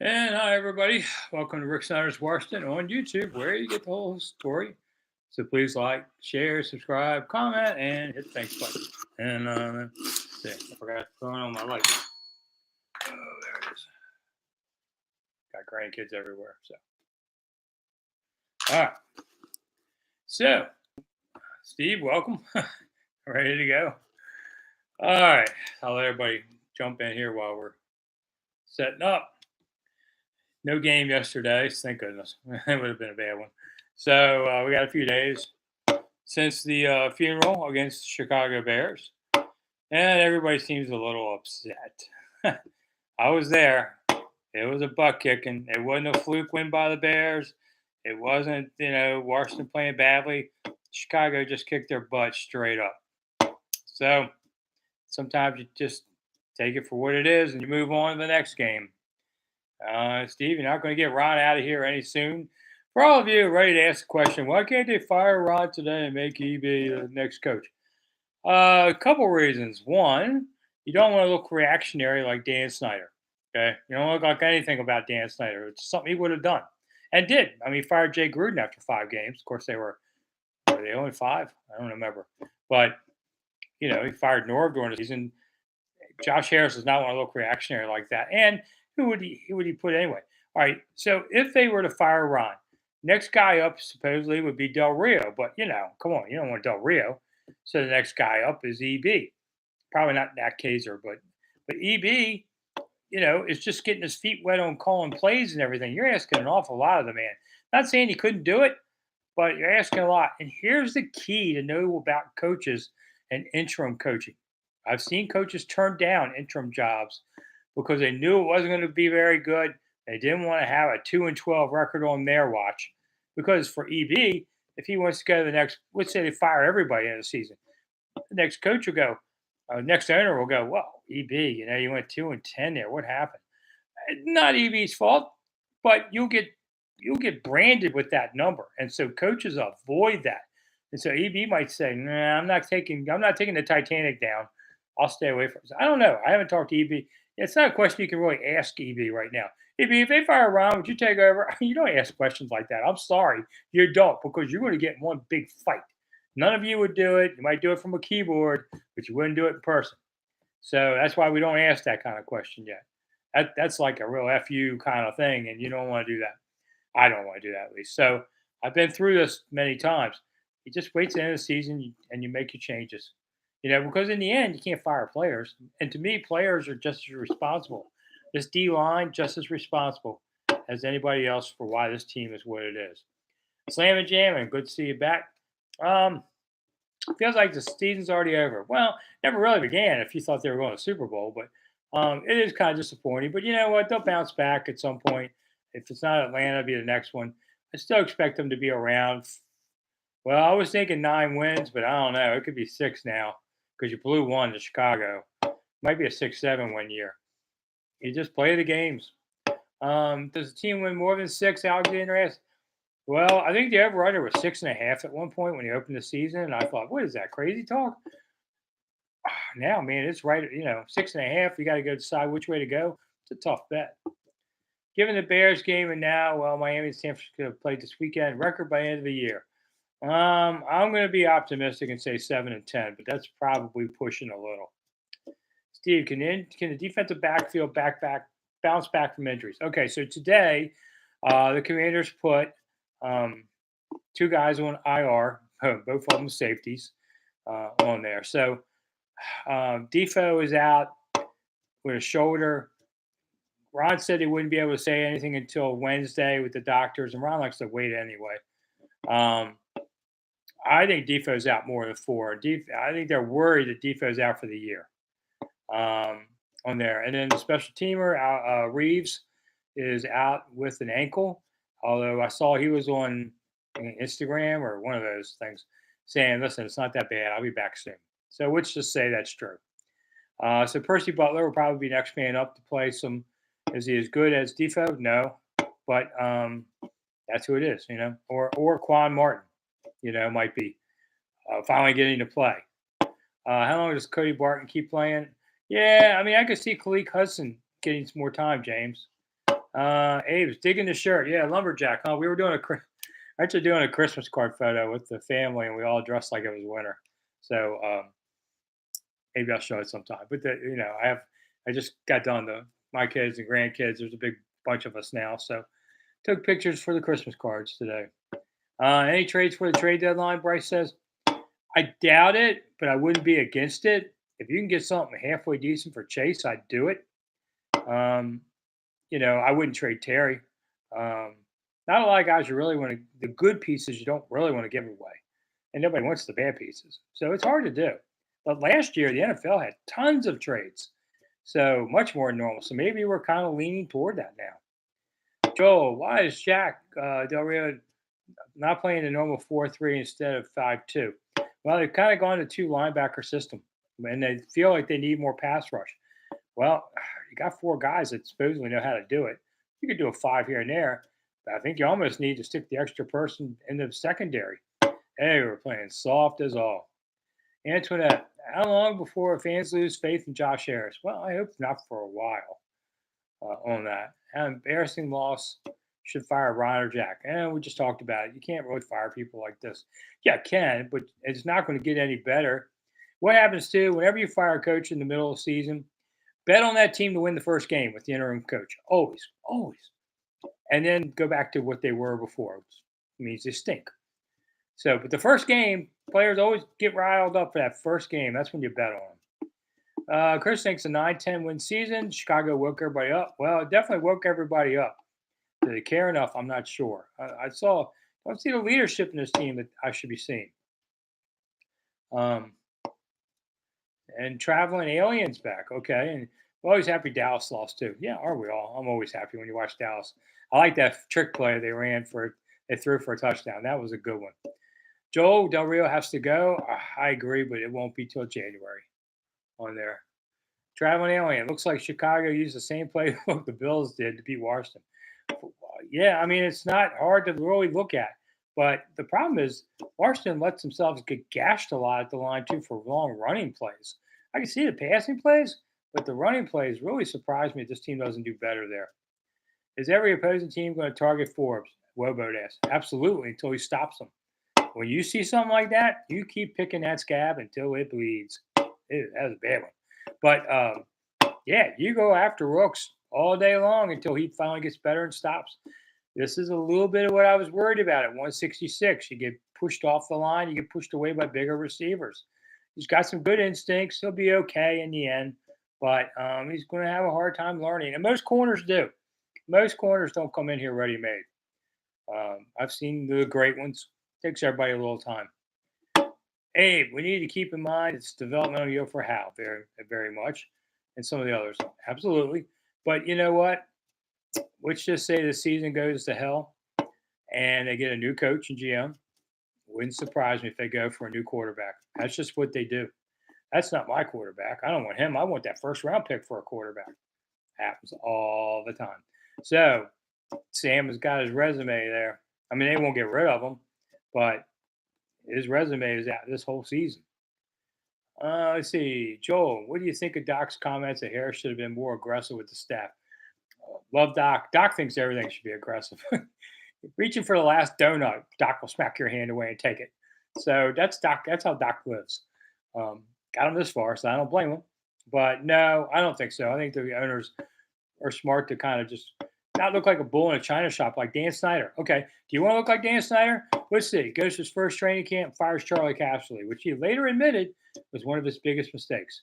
And hi, everybody. Welcome to Rick Snider's Washington on YouTube, where you get the whole story. So please like, share, subscribe, comment, and hit the thanks button. And let's see, I forgot to turn on my light. Oh, there it is. Got grandkids everywhere. So, all right. So, Steve, welcome. Ready to go. All right. I'll let everybody jump in here while we're setting up. No game yesterday, thank goodness. It would have been a bad one. So we got a few days since the funeral against the Chicago Bears, and everybody seems a little upset. I was there. It was a butt kicking. It wasn't a fluke win by the Bears. It wasn't, Washington playing badly. Chicago just kicked their butt straight up. So sometimes you just take it for what it is and you move on to the next game. Steve, you're not going to get Ron out of here any soon. For all of you ready to ask the question, why can't they fire Ron today and make EB the next coach? A couple reasons. One, you don't want to look reactionary like Dan Snider. Okay, you don't look like anything about Dan Snyder. It's something he would have done and did. I mean, he fired Jay Gruden after 5 games. Of course, were they only 5? I don't remember. But he fired Norv during the season. Josh Harris does not want to look reactionary like that. And who would he put anyway? All right. So if they were to fire Ron, next guy up supposedly would be Del Rio. But come on, you don't want Del Rio. So the next guy up is EB. Probably not Nat Kaiser, but EB, is just getting his feet wet on calling plays and everything. You're asking an awful lot of the man. Not saying he couldn't do it, but you're asking a lot. And here's the key to know about coaches and interim coaching. I've seen coaches turn down interim jobs because they knew it wasn't going to be very good. They didn't want to have a 2-12 record on their watch. Because for EB, if he wants to go to the next, let's say they fire everybody in the season, the next coach will go, next owner will go, well, EB, you went 2-10 there. What happened? Not EB's fault, but you'll get branded with that number, and so coaches avoid that. And so EB might say, "Nah, I'm not taking the Titanic down. I'll stay away from it." I don't know. I haven't talked to EB. It's not a question you can really ask EB right now. EB, if they fire Ron, would you take over? You don't ask questions like that. I'm sorry, you don't, because you're going to get in one big fight. None of you would do it. You might do it from a keyboard, but you wouldn't do it in person. So that's why we don't ask that kind of question yet. That's like a real FU kind of thing, and you don't want to do that. I don't want to do that, at least. So I've been through this many times. You just wait to the end of the season and you make your changes. Because in the end, you can't fire players. And to me, players are just as responsible. This D line just as responsible as anybody else for why this team is what it is. Slam and jamming. Good to see you back. Feels like the season's already over. Well, never really began if you thought they were going to the Super Bowl, but it is kind of disappointing. But you know what? They'll bounce back at some point. If it's not Atlanta, it'll be the next one. I still expect them to be around. Well, I was thinking 9 wins, but I don't know. It could be 6 now because you blew 1 to Chicago. Might be a 6-7 1 year. You just play the games. Does the team win more than 6? Alexander asked. Well, I think the over-under was 6.5 at one point when he opened the season, and I thought, what is that, crazy talk? Now, man, it's right. 6.5. You got to go decide which way to go. It's a tough bet. Given the Bears game and now, well, Miami and San Francisco have played this weekend, record by the end of the year. I'm going to be optimistic and say 7-10, but that's probably pushing a little. Steve, can the defensive backfield bounce back from injuries? Okay, so today the Commanders put 2 guys on IR, both of them safeties on there. So Defoe is out with a shoulder. Ron said he wouldn't be able to say anything until Wednesday with the doctors, and Ron likes to wait anyway. I think Defoe's out more than 4. I think they're worried that Defoe's out for the year on there. And then the special teamer, Reeves, is out with an ankle, although I saw he was on Instagram or one of those things saying, listen, it's not that bad. I'll be back soon. So let's just say that's true. So Percy Butler will probably be next man up to play some. Is he as good as Defoe? No. But that's who it is, or Quan Martin, might be finally getting to play. How long does Cody Barton keep playing? Yeah, I mean, I could see Khalid Hudson getting some more time, James. Abe's digging the shirt. Yeah, lumberjack. Huh? We were doing actually doing a Christmas card photo with the family, and we all dressed like it was winter. So maybe I'll show it sometime. But I just got done my kids and grandkids. There's a big bunch of us now, so took pictures for the Christmas cards today. Any trades for the trade deadline? Bryce says. I doubt it, but I wouldn't be against it. If you can get something halfway decent for Chase, I'd do it. Um, I wouldn't trade Terry. Um, Not a lot of guys you really want to. The good pieces you don't really want to give away, and nobody wants the bad pieces. So it's hard to do. But last year the NFL had tons of trades, so much more than normal. So maybe we're kind of leaning toward that now. Joel, why is Jack Del Rio not playing the normal 4-3 instead of 5-2? Well, they've kind of gone to two linebacker system, and they feel like they need more pass rush. Well, you got four guys that supposedly know how to do it. You could do a five here and there, but I think you almost need to stick the extra person in the secondary. Hey, we're playing soft as all. Antoinette, how long before fans lose faith in Josh Harris? Well, I hope not for a while on that. An embarrassing loss. Should fire Ron or Jack. And we just talked about it. You can't really fire people like this. Yeah, can, but it's not going to get any better. What happens too, whenever you fire a coach in the middle of the season, bet on that team to win the first game with the interim coach. Always, always. And then go back to what they were before. It means they stink. So, but the first game, players always get riled up for that first game. That's when you bet on them. Chris thinks a 9-10 win season. Chicago woke everybody up. Well, it definitely woke everybody up. Do they care enough? I'm not sure. Don't see the leadership in this team that I should be seeing. And traveling aliens back. Okay. And we're always happy Dallas lost too. Yeah, are we all? I'm always happy when you watch Dallas. I like that trick play they threw for a touchdown. That was a good one. Joel Del Rio has to go. I agree, but it won't be till January on there. Traveling alien. Looks like Chicago used the same playbook the Bills did to beat Washington. Yeah, I mean, it's not hard to really look at. But the problem is Washington lets themselves get gashed a lot at the line, too, for long running plays. I can see the passing plays, but the running plays really surprised me. This team doesn't do better there. Is every opposing team going to target Forbes? Wobo asks. Absolutely, until he stops them. When you see something like that, you keep picking that scab until it bleeds. Ew, that was a bad one. But, yeah, you go after Rooks all day long until he finally gets better and stops. This is a little bit of what I was worried about at 166. You get pushed off the line, you get pushed away by bigger receivers. He's got some good instincts. He'll be okay in the end, but he's going to have a hard time learning. And most corners do. Most corners don't come in here ready made. I've seen the great ones. Takes everybody a little time. Abe, we need to keep in mind it's developmental year for Hal very, very much, and some of the others. Absolutely. But you know what? Let's just say the season goes to hell and they get a new coach and GM. Wouldn't surprise me if they go for a new quarterback. That's just what they do. That's not my quarterback. I don't want him. I want that first round pick for a quarterback. Happens all the time. So Sam has got his resume there. I mean, they won't get rid of him, but his resume is out this whole season. Let's see. Joel, what do you think of Doc's comments that Harris should have been more aggressive with the staff? Love Doc. Doc thinks everything should be aggressive. Reaching for the last donut, Doc will smack your hand away and take it. So that's Doc. That's how Doc lives. Got him this far, so I don't blame him. But no, I don't think so. I think the owners are smart to kind of just not look like a bull in a china shop like Dan Snider. Okay, do you want to look like Dan Snyder? Let's see. Goes to his first training camp, fires Charlie Casserly, which he later admitted was one of his biggest mistakes.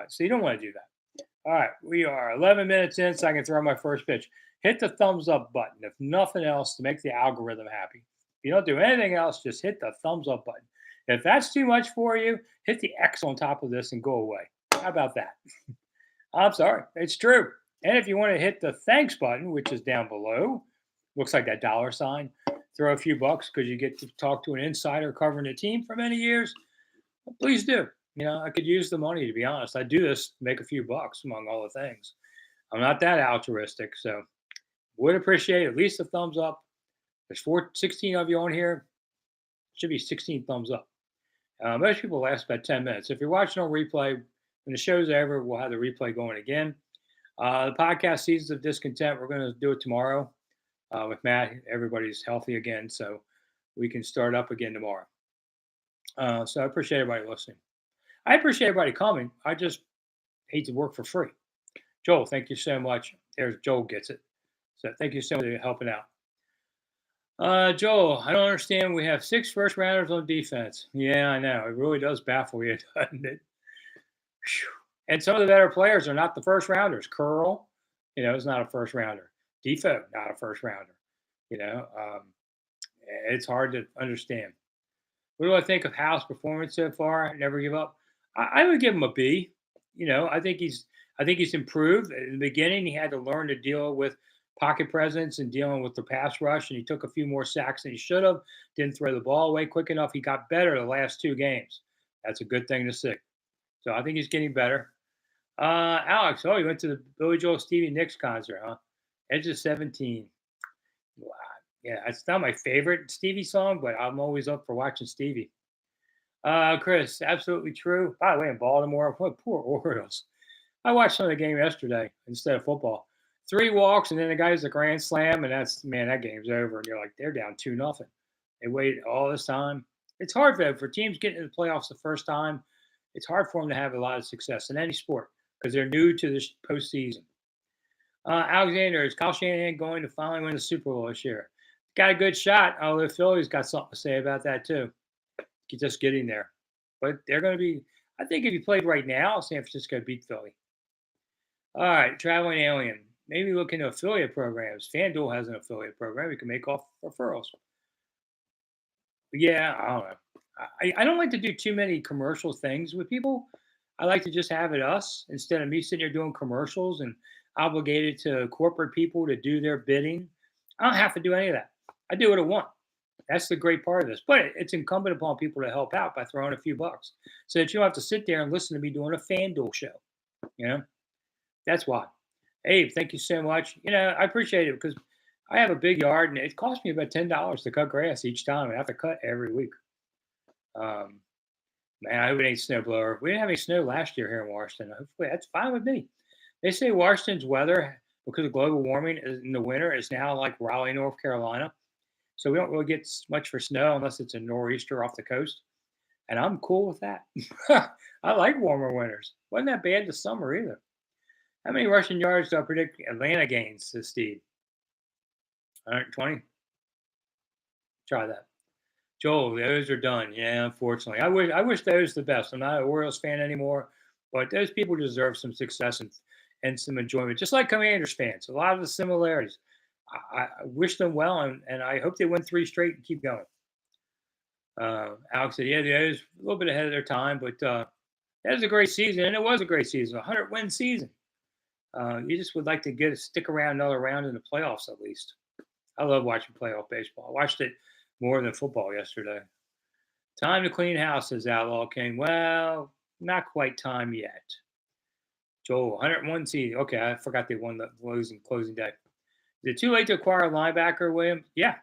So you don't want to do that. All right, we are 11 minutes in, so I can throw my first pitch. Hit the thumbs up button, if nothing else, to make the algorithm happy. If you don't do anything else, just hit the thumbs up button. If that's too much for you, hit the X on top of this and go away. How about that? I'm sorry, it's true. And if you want to hit the thanks button, which is down below, looks like that dollar sign, throw a few bucks because you get to talk to an insider covering the team for many years, please do. I could use the money, to be honest. I do this to make a few bucks, among all the things. I'm not that altruistic, so would appreciate at least a thumbs up. There's 16 of you on here. Should be 16 thumbs up. Most people last about 10 minutes. If you're watching on replay, when the show's over, we'll have the replay going again. The podcast Seasons of Discontent, we're going to do it tomorrow with Matt. Everybody's healthy again, so we can start up again tomorrow. So I appreciate everybody listening. I appreciate everybody coming. I just hate to work for free. Joel, thank you so much. There's Joel gets it. So thank you so much for helping out. Joel, I don't understand. We have 6 first rounders on defense. Yeah, I know. It really does baffle you, doesn't it? Whew. And some of the better players are not the first rounders. Curl, is not a first rounder. Defoe, not a first rounder. You know, it's hard to understand. What do I think of Howe's performance so far? Never give up. I would give him a B. I think he's improved. In the beginning, he had to learn to deal with pocket presence and dealing with the pass rush, and he took a few more sacks than he should have. Didn't throw the ball away quick enough. He got better the last 2 games. That's a good thing to see. So I think he's getting better. Alex, you went to the Billy Joel Stevie Nicks concert, huh? Edge of 17. Wow. Yeah, it's not my favorite Stevie song, but I'm always up for watching Stevie. Chris, absolutely true. By the way, in Baltimore, what poor Orioles. I watched some of the game yesterday instead of football. 3 walks, and then the guy's a grand slam, and that game's over. And you're like, they're down 2-0. They waited all this time. It's hard for teams getting to the playoffs the first time. It's hard for them to have a lot of success in any sport because they're new to this postseason. Alexander, is Kyle Shanahan going to finally win the Super Bowl this year? Got a good shot. Although Philly's got something to say about that too. Just getting there, but they're going to be. I think if you played right now, San Francisco beat Philly. All right, traveling alien. Maybe look into affiliate programs. FanDuel has an affiliate program. You can make off referrals. Yeah, I don't know. I don't like to do too many commercial things with people. I like to just have it us instead of me sitting here doing commercials and obligated to corporate people to do their bidding. I don't have to do any of that. I do what I want. That's the great part of this. But it's incumbent upon people to help out by throwing a few bucks so that you don't have to sit there and listen to me doing a FanDuel show. That's why. Abe, thank you so much. I appreciate it because I have a big yard and it costs me about $10 to cut grass each time. I have to cut every week. Man, I hope it ain't snowblower. We didn't have any snow last year here in Washington. Hopefully that's fine with me. They say Washington's weather, because of global warming in the winter, is now like Raleigh, North Carolina. So we don't really get much for snow unless it's a nor'easter off the coast. And I'm cool with that. I like warmer winters. Wasn't that bad this summer either. How many rushing yards do I predict Atlanta gains, says Steve? 120? Try that. Joel, those are done. Yeah, unfortunately. I wish those the best. I'm not an Orioles fan anymore, but those people deserve some success and some enjoyment, just like Commanders fans. A lot of the similarities. I wish them well, and I hope they win 3 straight and keep going. Alex said, yeah, they're a little bit ahead of their time, but that was a great season, and it was a great season, a 100-win season. You just would like to stick around another round in the playoffs at least. I love watching playoff baseball. I watched it more than football yesterday. Time to clean house, says Outlaw King. Well, not quite time yet. Joel, 101 season. Okay, I forgot they won the closing day. Is it too late to acquire a linebacker, William? Yeah.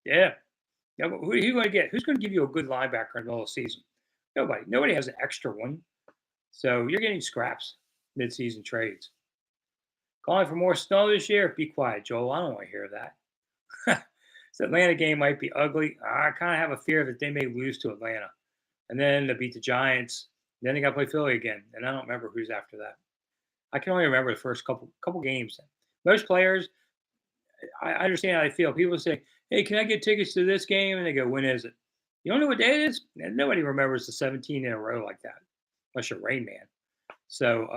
Who are you going to get? Who's going to give you a good linebacker in the middle of the season? Nobody. Nobody has an extra one. So you're getting scraps, mid-season trades. Calling for more snow this year? Be quiet, Joel. I don't want to hear that. This Atlanta game might be ugly. I kind of have a fear that they may lose to Atlanta. And then they beat the Giants. Then they got to play Philly again. And I don't remember who's after that. I can only remember the first couple games. Most players, I understand how they feel. People say, hey, can I get tickets to this game? And they go, when is it? You don't know what day it is? And nobody remembers the 17 in a row like that, unless you're Rain Man. So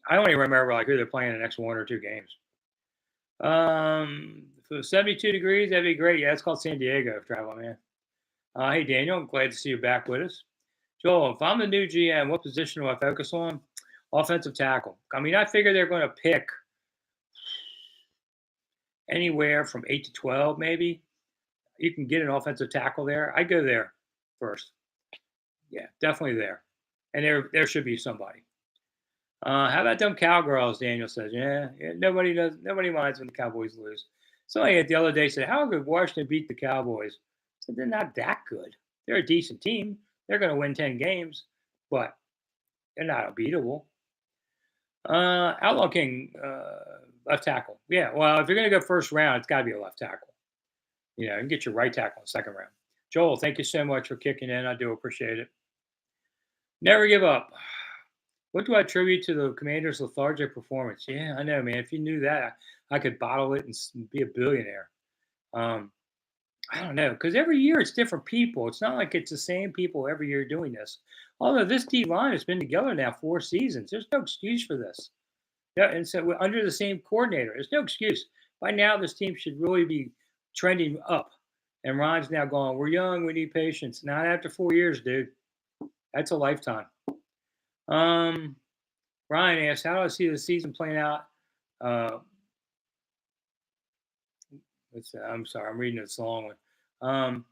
I only remember who they're playing the next 1 or 2 games. For 72 degrees, that'd be great. Yeah, it's called San Diego, traveling man. Hey, Daniel, I'm glad to see you back with us. Joel, if I'm the new GM, what position do I focus on? Offensive tackle. I mean, I figure they're going to pick anywhere from 8 to 12, maybe. You can get an offensive tackle there. I'd go there first. Yeah, definitely there. And there should be somebody. How about them Cowgirls? Daniel says, yeah, nobody minds when the Cowboys lose. Somebody the other day said, how could Washington beat the Cowboys? I said, they're not that good. They're a decent team. They're going to win 10 games, but they're not unbeatable. Outlaw King, left tackle. Yeah, well, if you're going to go first round, it's got to be a left tackle. You know, you can get your right tackle in the second round. Joel, thank you so much for kicking in. I do appreciate it. Never give up. What do I attribute to the Commanders' lethargic performance? Yeah, I know, man. If you knew that, I could bottle it and be a billionaire. Um, I don't know, because every year it's different people. It's not like it's the same people every year doing this. Although this D line has been together now 4 seasons, there's no excuse for this. Yeah, and so we're under the same coordinator. There's no excuse. By now, this team should really be trending up. And Ron's now going, we're young, we need patience. Not after 4 years, dude. That's a lifetime. Um, Ryan asks, how do I see the season playing out? Uh, I'm sorry, I'm reading this long one.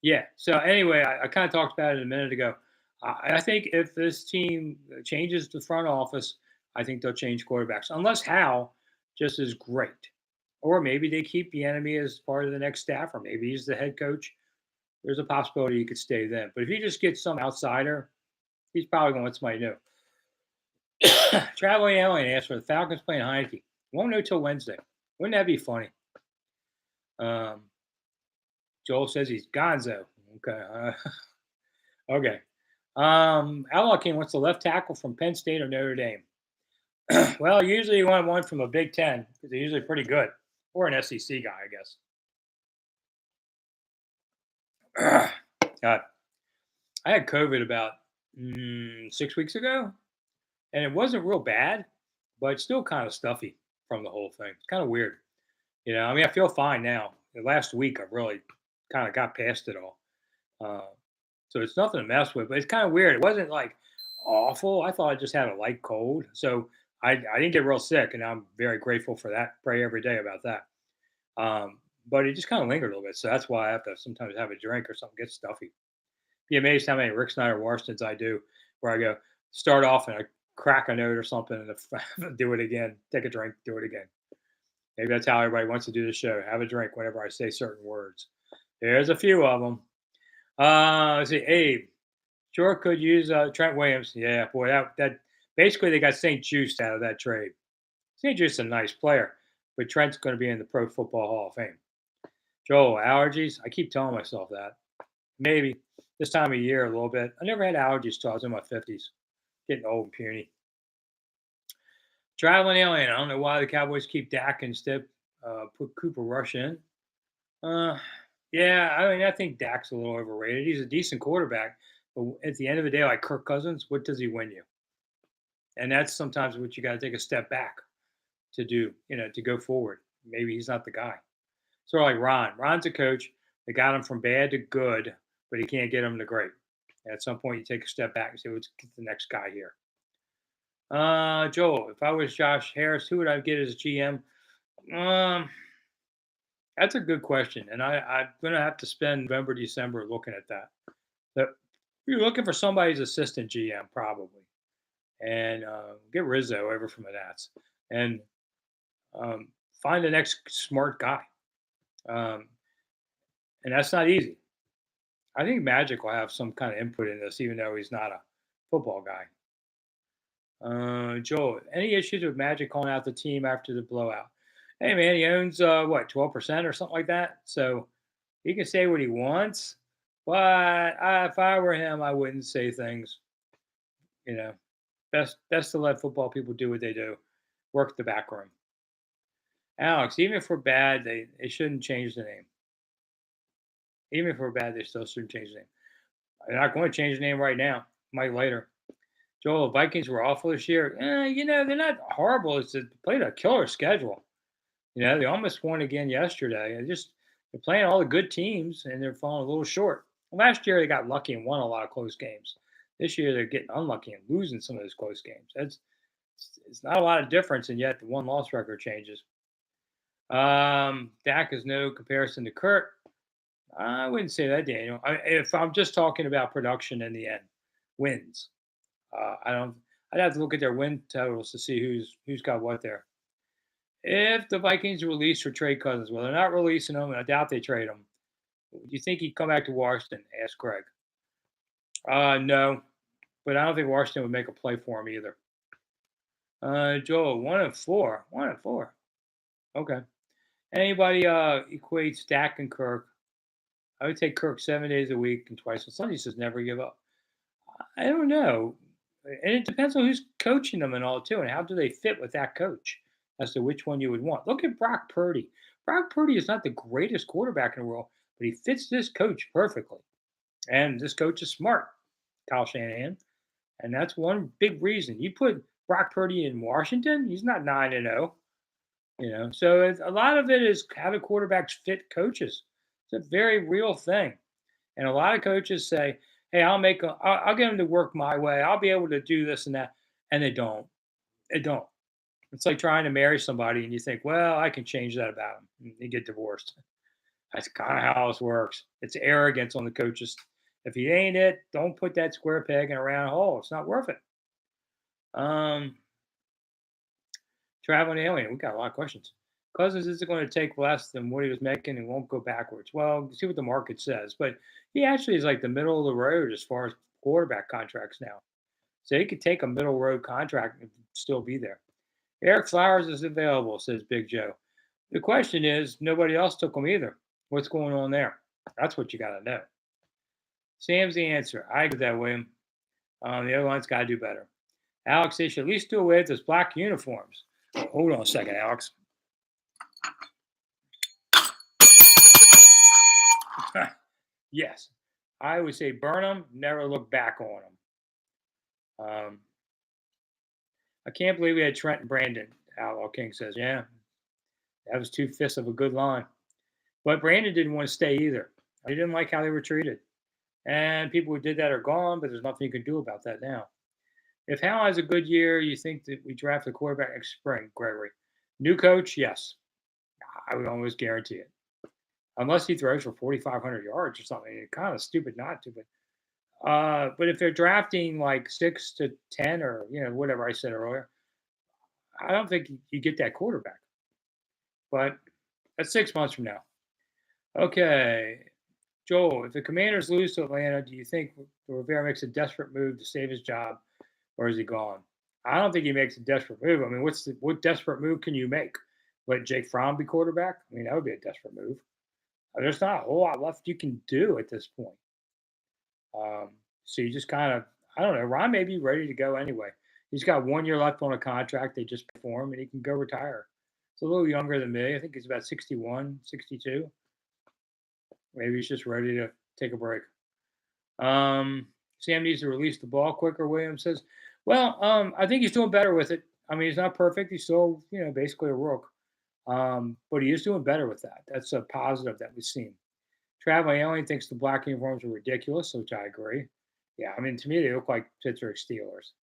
Yeah. So anyway, I kind of talked about it a minute ago. I think if this team changes the front office, I think they'll change quarterbacks, unless Hal just is great, or maybe they keep the enemy as part of the next staff, or maybe he's the head coach. There's a possibility he could stay then. But if you just get some outsider, he's probably going to let somebody know. Traveling alien asked for the Falcons playing Heineke. Won't know till Wednesday. Wouldn't that be funny? Um, Joel says he's Gonzo. Okay. Okay. Outlaw King wants the left tackle from Penn State or Notre Dame. Well, usually you want one from a Big Ten because they're usually pretty good, or an SEC guy, I guess. God, I had COVID about 6 weeks ago, and it wasn't real bad, but it's still kind of stuffy from the whole thing. It's kind of weird. You know, I mean, I feel fine now. The last week, I really kind of got past it all. Uh, so it's nothing to mess with, but it's kind of weird. It wasn't like awful. I thought I just had a light cold. So I didn't get real sick, and I'm very grateful for that. Pray every day about that. But it just kind of lingered a little bit. So that's why I have to sometimes have a drink or something, get stuffy. Be amazed how many Rick Snider Washingtons I do where I go, start off and I crack a note or something and do it again, take a drink, do it again. Maybe that's how everybody wants to do the show. Have a drink whenever I say certain words. There's a few of them. Let's see, Abe. Sure could use Trent Williams. Yeah, boy, that basically they got St. Juice out of that trade. St. Juice is a nice player, but Trent's going to be in the Pro Football Hall of Fame. Joel, allergies? I keep telling myself that. Maybe this time of year a little bit. I never had allergies till I was in my 50s. Getting old and puny. Traveling alien. I don't know why the Cowboys keep Dak instead put Cooper Rush in. Uh, yeah, I mean, I think Dak's a little overrated. He's a decent quarterback, but at the end of the day, like Kirk Cousins, what does he win you? And that's sometimes what you got to take a step back to do, to go forward. Maybe he's not the guy. Sort of like Ron. Ron's a coach. They got him from bad to good, but he can't get him to great. And at some point, you take a step back and say, let's get the next guy here. Joel, if I was Josh Harris, who would I get as GM? That's a good question, and I'm going to have to spend November, December looking at that. But you're looking for somebody's assistant GM, probably, and get Rizzo over from the Nats, and find the next smart guy. Um, and that's not easy. I think Magic will have some kind of input in this, even though he's not a football guy. Joel, any issues with Magic calling out the team after the blowout? Hey man, he owns what 12% or something like that, so he can say what he wants. But if I were him, I wouldn't say things. You know, best to let football people do what they do, work the back room. Alex, even if we're bad, they shouldn't change the name. Even if we're bad, they still shouldn't change the name. They're not going to change the name right now. Might later. Joel, the Vikings were awful this year. They're not horrible. It's they played a killer schedule. They almost won again yesterday. They're playing all the good teams and they're falling a little short. Last year they got lucky and won a lot of close games. This year they're getting unlucky and losing some of those close games. It's not a lot of difference, and yet the one-loss record changes. Dak is no comparison to Kurt. I wouldn't say that, Daniel. If I'm just talking about production in the end, wins. I don't. I'd have to look at their win totals to see who's got what there. If the Vikings release or trade Cousins, well, they're not releasing him, and I doubt they trade him. Do you think he'd come back to Washington? Asked Greg. No, but I don't think Washington would make a play for him either. Joel, 1 and 4. 1 and 4. Okay. Anybody equates Dak and Kirk? I would take Kirk 7 days a week and twice on Sunday. Says never give up. I don't know, and it depends on who's coaching them and all too, and how do they fit with that coach as to which one you would want. Look at Brock Purdy. Brock Purdy is not the greatest quarterback in the world, but he fits this coach perfectly, and this coach is smart, Kyle Shanahan, and that's one big reason. You put Brock Purdy in Washington, he's not 9-0. So a lot of it is how do quarterbacks fit coaches. It's a very real thing. And a lot of coaches say, "Hey, I'll get them to work my way. I'll be able to do this and that," and they don't. They don't. It's like trying to marry somebody and you think, "Well, I can change that about them." And you get divorced. That's kind of how this works. It's arrogance on the coaches. If he ain't it, don't put that square peg in a round hole. It's not worth it. Um, Traveling alien. We got a lot of questions. Cousins isn't going to take less than what he was making and won't go backwards. Well, see what the market says. But he actually is like the middle of the road as far as quarterback contracts now. So he could take a middle road contract and still be there. Eric Flowers is available, says Big Joe. The question is, nobody else took him either. What's going on there? That's what you got to know. Sam's the answer. I agree with that, William. The other one's got to do better. Alex, they should at least do away with those black uniforms. Hold on a second, Alex. Yes, I would say burn them, never look back on them. I can't believe we had Trent and Brandon. Outlaw King says, yeah, that was 2/5 of a good line. But Brandon didn't want to stay either. He didn't like how they were treated. And people who did that are gone, but there's nothing you can do about that now. If Hal has a good year, you think that we draft a quarterback next spring, Gregory? New coach, yes. I would almost guarantee it. Unless he throws for 4,500 yards or something. It's kind of stupid not to. But if they're drafting like 6 to 10 or, whatever I said earlier, I don't think you get that quarterback. But that's 6 months from now. Okay. Joel, if the Commanders lose to Atlanta, do you think Rivera makes a desperate move to save his job, or is he gone? I don't think he makes a desperate move. I mean, what desperate move can you make? Let Jake Fromm be quarterback? I mean, that would be a desperate move. There's not a whole lot left you can do at this point. So you just kind of, I don't know. Ron may be ready to go anyway. He's got 1 year left on a contract. They just pay for him, and he can go retire. He's a little younger than me. I think he's about 61, 62. Maybe he's just ready to take a break. Sam needs to release the ball quicker, Williams says. Well, I think he's doing better with it. I mean, he's not perfect. He's still, basically a rook. But he is doing better with that. That's a positive that we've seen. Traveling Alien thinks the black uniforms are ridiculous, which I agree. Yeah, I mean, to me, they look like Pittsburgh Steelers.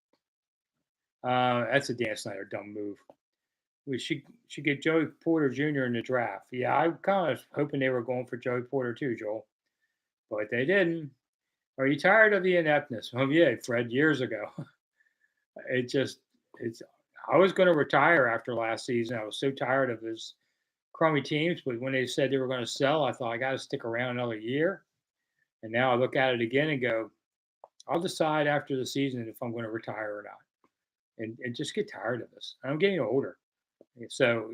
That's a Dan Snider dumb move. We should get Joey Porter Jr. in the draft. Yeah, I'm kind of hoping they were going for Joey Porter too, Joel. But they didn't. Are you tired of the ineptness? Oh, yeah, Fred, years ago. I was going to retire after last season. I was so tired of his crummy teams, but when they said they were going to sell, I thought I got to stick around another year. And now I look at it again and go, I'll decide after the season if I'm going to retire or not, and just get tired of this. I'm getting older, so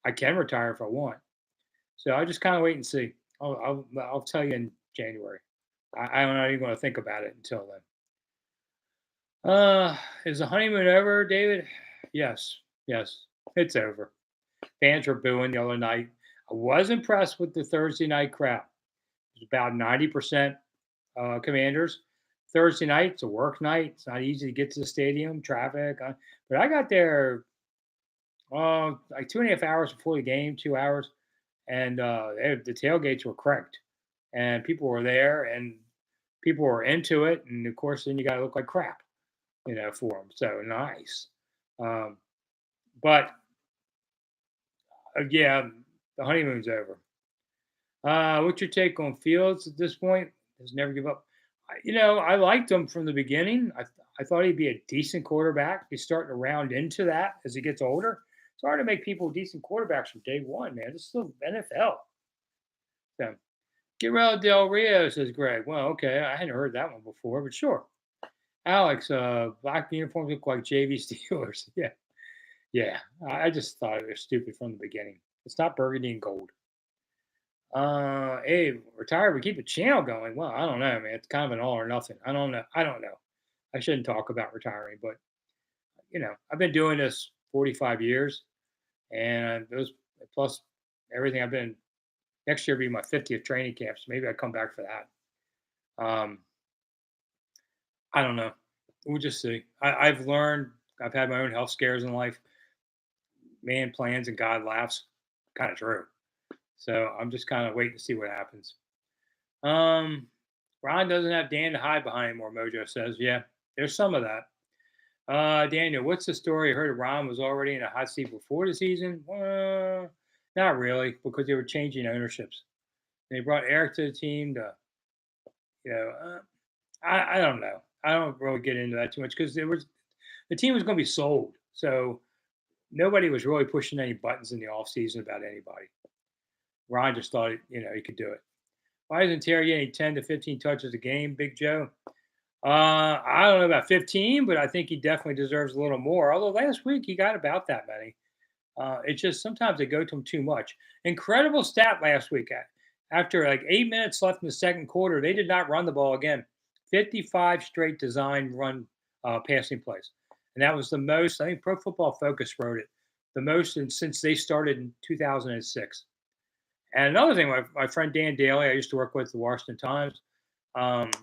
I can retire if I want. So I just kind of wait and see. I'll tell you in January. I'm not even going to think about it until then. Is the honeymoon over, David? Yes, it's over. Fans were booing the other night. I was impressed with the Thursday night crowd. It was about 90% Commanders. Thursday night, it's a work night. It's not easy to get to the stadium, traffic. But I got there like 2.5 hours before the game, 2 hours, and the tailgates were cranked, and people were there, and people were into it, and of course, then you got to look like crap, for them. So nice, but yeah, the honeymoon's over. What's your take on Fields at this point? Does never give up. I liked him from the beginning. I thought he'd be a decent quarterback. He's starting to round into that as he gets older. It's hard to make people decent quarterbacks from day one, man. This is still NFL. So, Guerrero Del Rio, says Greg. Well, okay, I hadn't heard that one before, but sure. Alex, black uniforms look like JV Steelers. Yeah, Yeah, I just thought it was stupid from the beginning. It's not burgundy and gold. Hey, retire, we keep the channel going. Well, I don't know, man. It's kind of an all or nothing. I don't know. I don't know. I shouldn't talk about retiring, but I've been doing this 45 years, and those plus everything I've been. Next year will be my 50th training camp, so maybe I come back for that. Um, I don't know. We'll just see. I've learned. I've had my own health scares in life. Man plans and God laughs. Kind of true. So I'm just kind of waiting to see what happens. Um, Ron doesn't have Dan to hide behind anymore. Mojo says, "Yeah, there's some of that." Daniel, what's the story? I heard Ron was already in a hot seat before the season. Not really, because they were changing ownerships. They brought Eric to the team to, you know, I don't know. I don't really get into that too much because the team was going to be sold, so nobody was really pushing any buttons in the offseason about anybody. Ron just thought, he could do it. Why isn't Terry getting 10 to 15 touches a game, Big Joe? I don't know about 15, but I think he definitely deserves a little more. Although last week he got about that many. It's just sometimes they go to him too much. Incredible stat last week. After like 8 minutes left in the second quarter, they did not run the ball again. 55 straight design run passing plays. And that was the most, I think Pro Football Focus wrote it, the most since they started in 2006. And another thing, my friend Dan Daly, I used to work with the Washington Times.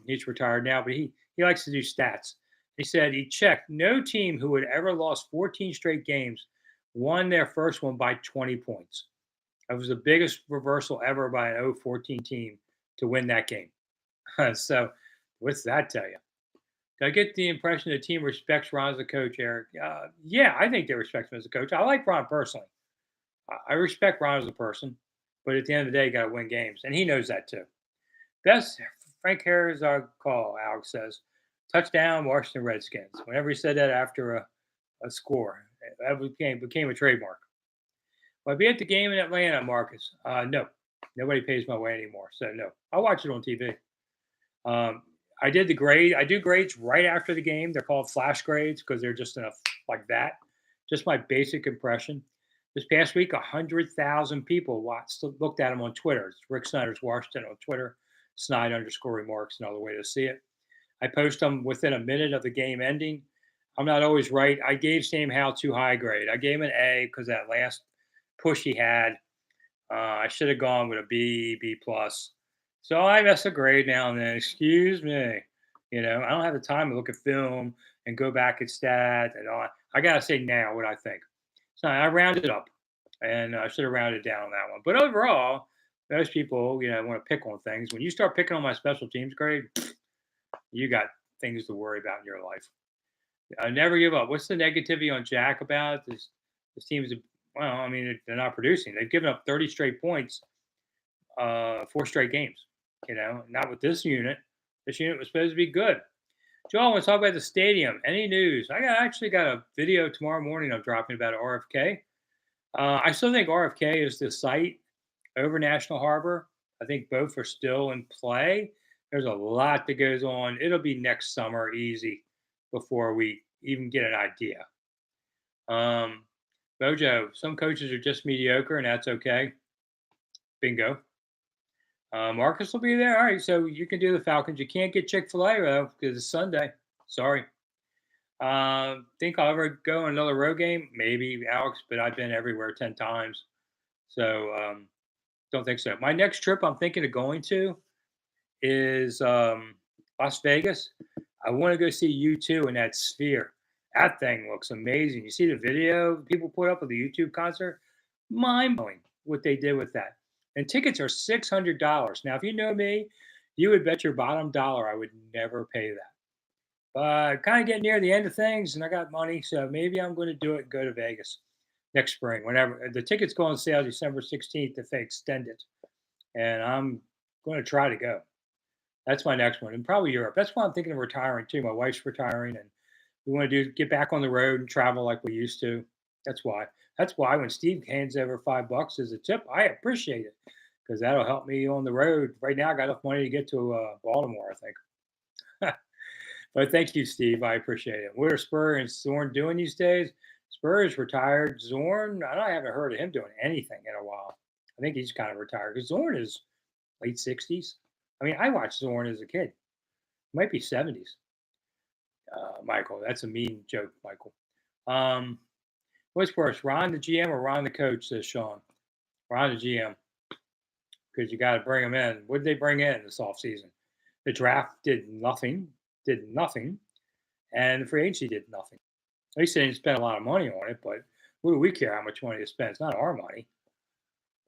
He's retired now, but he likes to do stats. He said he checked no team who had ever lost 14 straight games won their first one by 20 points. That was the biggest reversal ever by an 0-14 team to win that game. So, what's that tell you? Do I get the impression the team respects Ron as a coach, Eric? Yeah, I think they respect him as a coach. I like Ron personally. I respect Ron as a person, but at the end of the day, you got to win games, and he knows that too. Best Frank Harris call, Alex says. Touchdown, Washington Redskins. Whenever he said that after a score, that became a trademark. Will I be at the game in Atlanta, Marcus? No. Nobody pays my way anymore, so no. I'll watch it on TV. I did the grade. I do grades right after the game. They're called flash grades because they're just enough like that. Just my basic impression. This past week, 100,000 people looked at him on Twitter. It's Rick Snider's Washington on Twitter, Snide_remarks, another way to see it. I post them within a minute of the game ending. I'm not always right. I gave Sam Howell too high grade. I gave him an A because that last push he had, I should have gone with a B, B plus. So I mess a grade now and then. Excuse me. I don't have the time to look at film and go back at stat and all. I gotta say now what I think. So I rounded up, and I should have rounded down on that one. But overall, most people, want to pick on things. When you start picking on my special teams grade, you got things to worry about in your life. I never give up. What's the negativity on Jack about this team is well, I mean, they're not producing. They've given up 30 straight points, 4 straight games. Not with this unit. This unit was supposed to be good. Joel, I want to talk about the stadium. Any news? Actually got a video tomorrow morning I'm dropping about RFK. I still think RFK is the site over National Harbor. I think both are still in play. There's a lot that goes on. It'll be next summer easy before we even get an idea. Bojo, some coaches are just mediocre, and that's okay. Bingo. Marcus will be there. All right, so you can do the Falcons. You can't get Chick-fil-A, though, because it's Sunday. Sorry. Think I'll ever go on another road game? Maybe, Alex, but I've been everywhere 10 times. So don't think so. My next trip I'm thinking of going to is Las Vegas. I want to go see U2 in that Sphere. That thing looks amazing. You see the video people put up of the YouTube concert? Mind blowing what they did with that. And tickets are $600. Now, if you know me, you would bet your bottom dollar I would never pay that. But kind of getting near the end of things, and I got money, so maybe I'm going to do it and go to Vegas next spring. Whenever the tickets go on sale December 16th if they extend it, and I'm going to try to go. That's my next one, and probably Europe. That's why I'm thinking of retiring too. My wife's retiring, and we want to get back on the road and travel like we used to. That's why. That's why when Steve hands over $5 as a tip, I appreciate it because that'll help me on the road. Right now, I got enough money to get to Baltimore, I think. But thank you, Steve. I appreciate it. What are Spur and Thorne doing these days? Spurs retired. Zorn, I haven't heard of him doing anything in a while. I think he's kind of retired because Zorn is late 60s. I mean, I watched Zorn as a kid. Might be 70s. Michael, that's a mean joke, Michael. Um, what's worse, Ron the GM or Ron the coach? Says Sean. Ron the GM, because you got to bring them in. What did they bring in this offseason? The draft did nothing, and the free agency did nothing. At least they didn't spend a lot of money on it, but what do we care how much money they spend? It's not our money.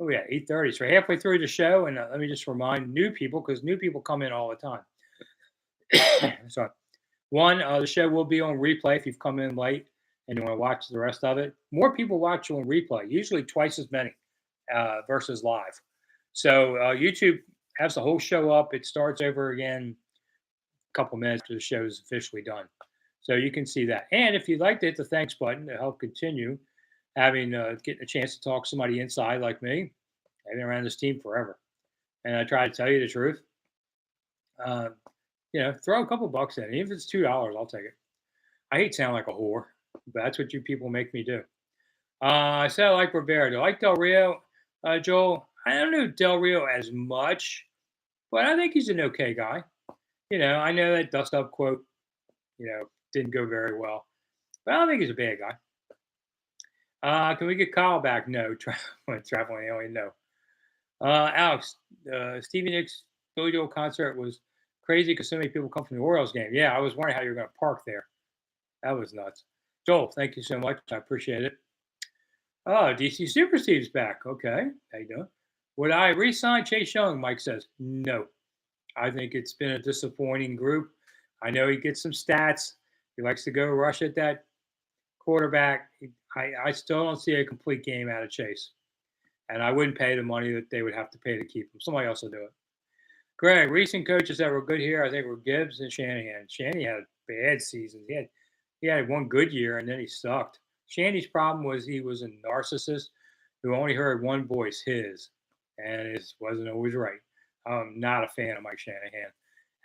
Oh yeah, 8:30. So we're halfway through the show, and let me just remind new people because new people come in all the time. So, one, the show will be on replay if you've come in late and you want to watch the rest of it. More people watch on replay, usually twice as many versus live. So YouTube has the whole show up. It starts over again a couple minutes after the show is officially done. So you can see that. And if you'd like to hit the thanks button to help continue getting a chance to talk to somebody inside like me, I've been around this team forever. And I try to tell you the truth. Uh, throw a couple bucks in. Even if it's $2, I'll take it. I hate sounding like a whore, but that's what you people make me do. I said I like Rivera. Do I like Del Rio, Joel? I don't know Del Rio as much, but I think he's an okay guy. I know that dust up quote, didn't go very well, but I don't think he's a bad guy. Can we get Kyle back? No. Traveling alien, no. Alex, Stevie Nicks' Billy Joel concert was crazy because so many people come from the Orioles game. Yeah, I was wondering how you're going to park there. That was nuts. Joel, thank you so much. I appreciate it. Oh, DC Super Steve's back. Okay. How you doing? Would I re-sign Chase Young? Mike says, no. I think it's been a disappointing group. I know he gets some stats. He likes to go rush at that quarterback. I still don't see a complete game out of Chase. And I wouldn't pay the money that they would have to pay to keep him. Somebody else will do it. Greg, recent coaches that were good here, I think, were Gibbs and Shanahan. Shanahan had bad seasons. He had one good year, and then he sucked. Shanny's problem was he was a narcissist who only heard one voice, his, and it wasn't always right. I'm not a fan of Mike Shanahan.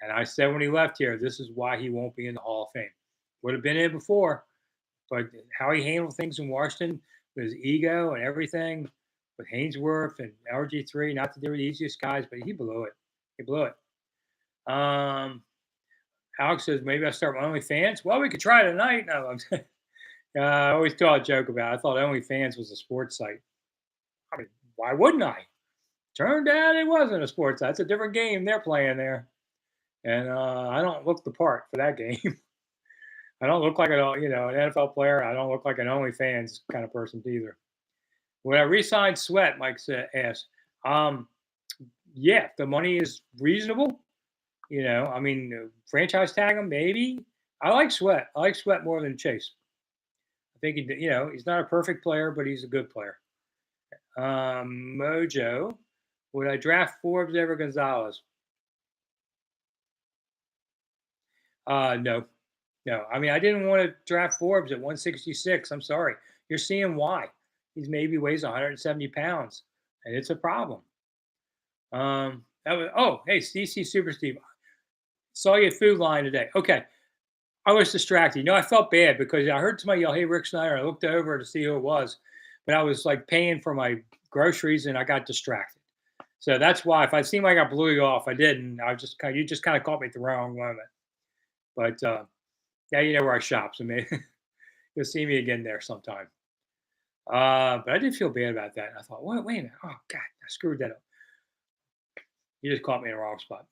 And I said when he left here, this is why he won't be in the Hall of Fame. Would have been in before, but how he handled things in Washington with his ego and everything, with Hainsworth and LG3, not that they were the easiest guys, but he blew it. He blew it. Alex says, maybe I start my OnlyFans. Well, we could try tonight. No, I always thought a joke about it. I thought OnlyFans was a sports site. I mean, why wouldn't I? Turned out it wasn't a sports site. It's a different game they're playing there. And I don't look the part for that game. I don't look like an NFL player. I don't look like an OnlyFans kind of person either. When I re-signed Sweat, Mike asked, yeah, if the money is reasonable, franchise tag him, maybe. I like Sweat. I like Sweat more than Chase. I think he's not a perfect player, but he's a good player. Mojo, would I draft Forbes over Gonzalez? No. I mean, I didn't want to draft Forbes at 166. I'm sorry. You're seeing why. He's maybe weighs 170 pounds, and it's a problem. Hey, DC Super Steve. Saw you at Food Line today. Okay. I was distracted. I felt bad because I heard somebody yell, hey, Rick Snider. I looked over to see who it was, but I was like paying for my groceries and I got distracted. So that's why if I seemed like I blew you off, I didn't. You just kind of caught me at the wrong moment. But yeah, you know where I shop, so maybe you'll see me again there sometime. But I did feel bad about that. I thought, wait a minute. Oh, God, I screwed that up. You just caught me in the wrong spot.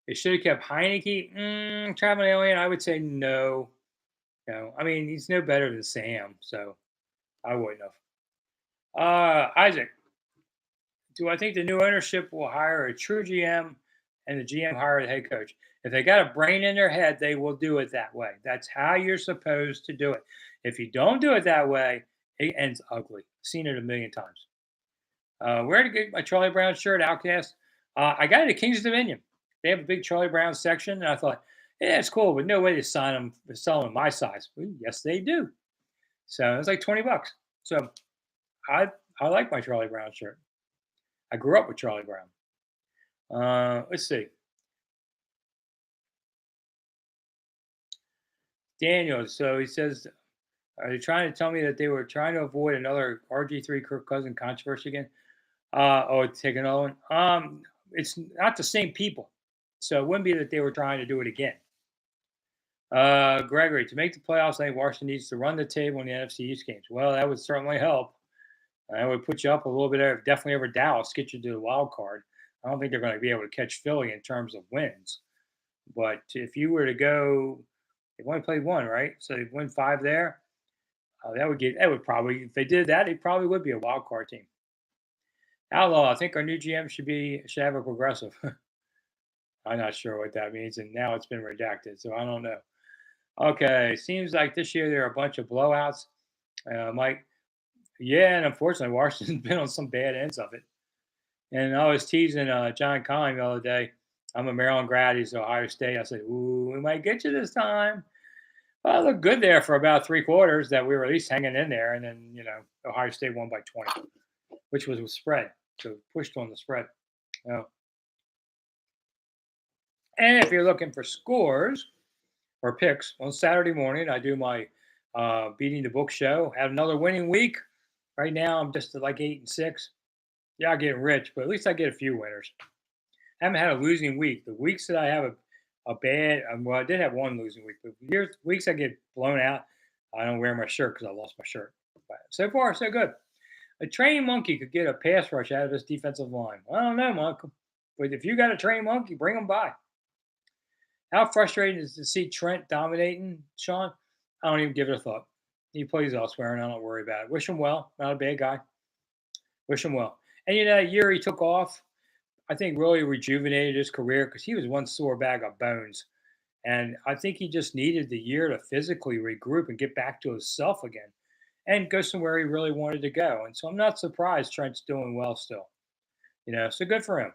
They should have kept Heineke. Traveling alien, I would say no. I mean, he's no better than Sam, so I wouldn't have. Isaac, do I think the new ownership will hire a true GM and the GM hire the head coach? If they got a brain in their head, they will do it that way. That's how you're supposed to do it. If you don't do it that way, it ends ugly. Seen it a million times. Where to get my Charlie Brown shirt, Outcast? I got it at King's Dominion. They have a big Charlie Brown section, and I thought, yeah, it's cool, but no way to sell them my size. Well, yes, they do. So it's like $20. So I like my Charlie Brown shirt. I grew up with Charlie Brown. Let's see. Daniel, so he says, Are they trying to tell me that they were trying to avoid another RG3 Kirk Cousin controversy again? Take another one. It's not the same people, so it wouldn't be that they were trying to do it again. Gregory, to make the playoffs, I think Washington needs to run the table in the NFC East games. Well, that would certainly help. That would put you up a little bit, definitely over Dallas, get you to the wild card. I don't think they're going to be able to catch Philly in terms of wins. But if you were to go, they've only played one, right? So they win 5 there. That would probably, if they did that, it probably would be a wild card team. Outlaw, I think our new GM should have a progressive. I'm not sure what that means, and now it's been redacted, so I don't know. Okay, seems like this year there are a bunch of blowouts. Mike, yeah, and unfortunately, Washington's been on some bad ends of it. And I was teasing John Conley the other day. I'm a Maryland grad. He's Ohio State. I said, "Ooh, we might get you this time." Well, it looked good there for about 3 quarters that we were at least hanging in there, and then Ohio State won by 20, which was a spread, so pushed on the spread. Oh. And if you're looking for scores or picks on Saturday morning, I do my beating the book show. Had another winning week. Right now, I'm just at like 8-6. Yeah, I'm getting rich, but at least I get a few winners. I haven't had a losing week. The weeks that I have a bad, well, I did have one losing week, but weeks I get blown out, I don't wear my shirt because I lost my shirt. But so far, so good. A trained monkey could get a pass rush out of this defensive line. I don't know, Monk, but if you got a trained monkey, bring them by. How frustrating is to see Trent dominating, Sean? I don't even give it a thought. He plays elsewhere, and I don't worry about it. Wish him well. Not a bad guy. Wish him well. And that year he took off, I think really rejuvenated his career because he was one sore bag of bones. And I think he just needed the year to physically regroup and get back to himself again and go somewhere he really wanted to go. And so I'm not surprised Trent's doing well still. So good for him.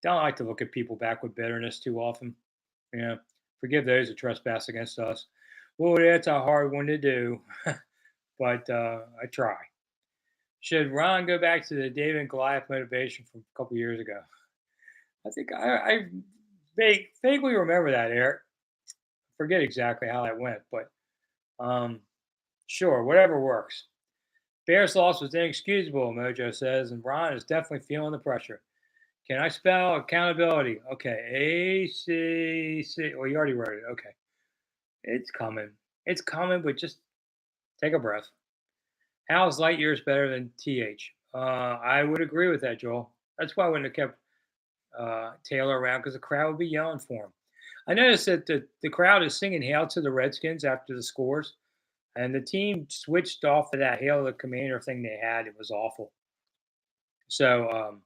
Don't like to look at people back with bitterness too often. Forgive those who trespass against us. Well, that's a hard one to do, but I try. Should Ron go back to the David and Goliath motivation from a couple years ago? I think I vaguely remember that, Eric. Forget exactly how that went, but sure, whatever works. Bears loss was inexcusable, Mojo says, and Ron is definitely feeling the pressure. Can I spell accountability? Okay, ACC. Well, you already wrote it. Okay, it's coming. It's coming, but just take a breath. How's light years better than TH? I would agree with that, Joel. That's why I wouldn't have kept Taylor around because the crowd would be yelling for him. I noticed that the crowd is singing "Hail to the Redskins" after the scores, and the team switched off of that "Hail to the Commander" thing they had. It was awful. So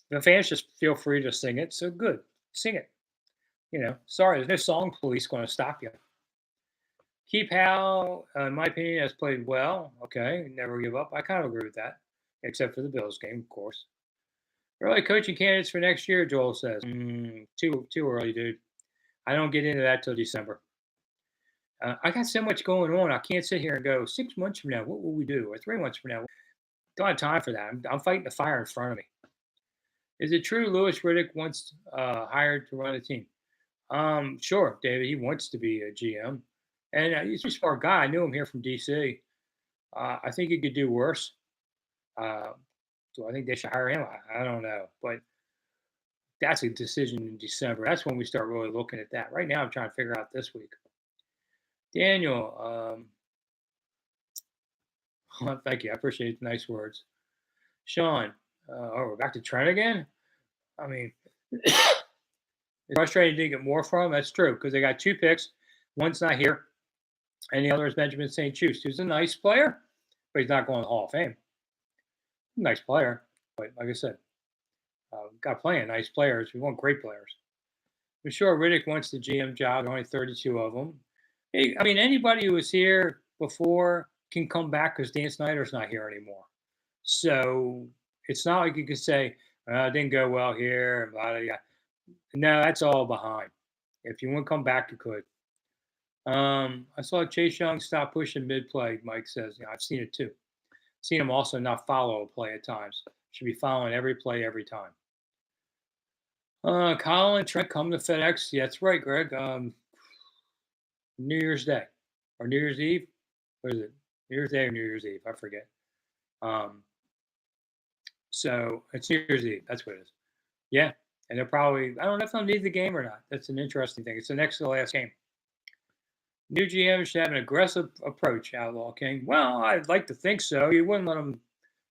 the fans just feel free to sing it. So good, sing it. Sorry, there's no song police going to stop you. Keep Hal, in my opinion, has played well. Okay, never give up. I kind of agree with that, except for the Bills game, of course. Early coaching candidates for next year, Joel says. Too early, dude. I don't get into that till December. I got so much going on. I can't sit here and go 6 months from now. What will we do? Or 3 months from now? Don't have time for that. I'm fighting the fire in front of me. Is it true Louis Riddick wants hired to run a team? Sure, David. He wants to be a GM, and he's a smart guy. I knew him here from D.C. I think he could do worse. Do I think they should hire him? I don't know, but that's a decision in December. That's when we start really looking at that. Right now, I'm trying to figure out this week. Daniel, thank you. I appreciate the nice words. Sean, we're back to Trent again. I mean, it's frustrating to get more from him. That's true because they got 2 picks. One's not here, and the other is Benjamin St. Juste, who's a nice player, but he's not going to the Hall of Fame. Nice player, but like I said, got plenty of nice players. We want great players. I'm sure Riddick wants the GM job. There are only 32 of them. Hey, I mean, anybody who was here before can come back because Dan Snider's not here anymore. So it's not like you could say, it didn't go well here. Blah, blah, blah. No, that's all behind. If you want to come back, you could. I saw Chase Young stop pushing mid-play, Mike says. I've seen it too. Seen him also not follow a play at times. Should be following every play every time. Colin Trent come to FedEx. Yeah, that's right, Greg. New Year's Day or New Year's Eve. what is it? New Year's Day or New Year's Eve? I forget. So it's New Year's Eve. That's what it is. Yeah. And they're probably, I don't know if they'll need the game or not. That's an interesting thing. It's the next to the last game. New GM should have an aggressive approach, Outlaw King. Well, I'd like to think so. You wouldn't let them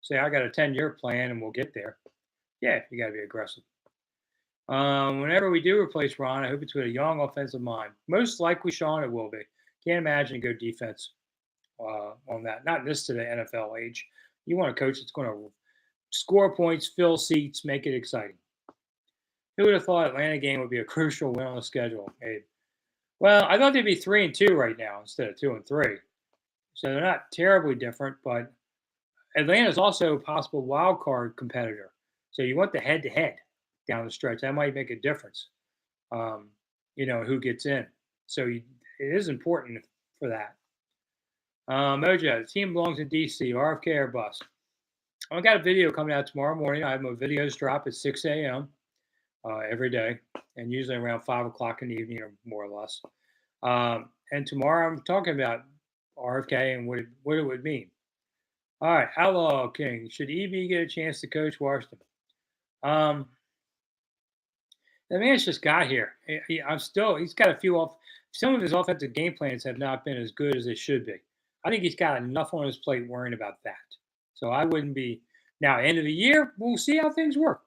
say, I got a 10-year plan and we'll get there. Yeah, you got to be aggressive. Whenever we do replace Ron, I hope it's with a young offensive mind. Most likely, Sean, it will be. Can't imagine a good defense on that. Not in this today NFL age. You want a coach that's going to score points, fill seats, make it exciting. Who would have thought Atlanta game would be a crucial win on the schedule, Abe? Well, I thought they'd be 3-2 right now instead of 2-3. So they're not terribly different, but Atlanta is also a possible wild card competitor. So you want the head-to-head down the stretch. That might make a difference, who gets in. So it is important for that. Mojo, the team belongs in D.C. RFK or bust. I got a video coming out tomorrow morning. I have my videos drop at 6 a.m. Every day, and usually around 5 o'clock in the evening, or more or less. And tomorrow I'm talking about RFK and what it would mean. All right, Outlaw King, should EB get a chance to coach Washington? The man's just got here. He's got a few off. Some of his offensive game plans have not been as good as they should be. I think he's got enough on his plate worrying about that. So I wouldn't be. Now, end of the year, we'll see how things work.